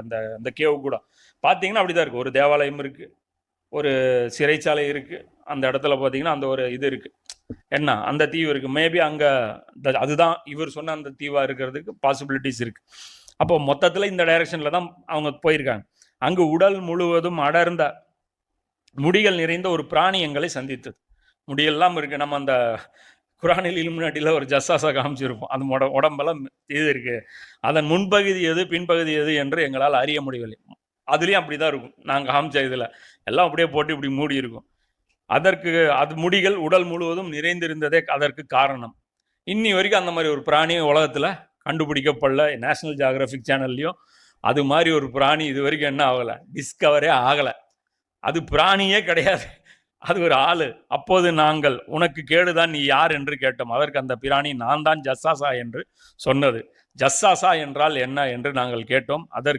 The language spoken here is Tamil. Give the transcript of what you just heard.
அந்த அந்த கேவ் கூட பார்த்தீங்கன்னா அப்படிதான் இருக்கு. ஒரு தேவாலயம் இருக்கு, ஒரு சிறைச்சாலை இருக்கு. அந்த இடத்துல பார்த்தீங்கன்னா அந்த ஒரு இது இருக்கு. என்ன அந்த தீவு இருக்கு. மேபி அங்க அதுதான் இவர் சொன்ன அந்த தீவா இருக்கிறதுக்கு பாசிபிலிட்டிஸ் இருக்கு. அப்போ மொத்தத்தில் இந்த டைரக்ஷன்ல தான் அவங்க போயிருக்காங்க. அங்கு உடல் முழுவதும் அடர்ந்த முடிகள் நிறைந்த ஒரு பிராணி எங்களை சந்தித்தது. முடியெல்லாம் இருக்கு. நம்ம அந்த குரானில் இலுமினாட்டியில் ஒரு ஜஸ்ஸாஸா காமிச்சிருப்போம். அது உடம்பெல்லாம் இது இருக்கு. அதன் முன்பகுதி எது பின்பகுதி எது என்று எங்களால் அறிய முடியவில்லை. அதுலேயும் அப்படி தான் இருக்கும். நாங்கள் காமிச்ச இதில் எல்லாம் அப்படியே போட்டு இப்படி மூடி இருக்கும். அதற்கு அது முடிகள் உடல் முழுவதும் நிறைந்திருந்ததே அதற்கு காரணம். இன்னி வரைக்கும் அந்த மாதிரி ஒரு பிராணியை உலகத்தில் கண்டுபிடிக்கப்படல. நேஷனல் ஜியோகிராஃபிக் சேனல்லையும் அது மாதிரி ஒரு பிராணி இது வரைக்கும் என்ன ஆகலை, டிஸ்கவரே ஆகலை. அது பிராணியே கிடையாது, அது ஒரு ஆளு. அப்போது நாங்கள் உனக்கு கேடுதான், நீ யார் என்று கேட்டோம். அதற்கு அந்த பிராணி நான் தான் ஜஸ்ஸாசா என்று சொன்னது. ஜஸ்ஸாசா என்றால் என்ன என்று நாங்கள் கேட்டோம். அதற்கு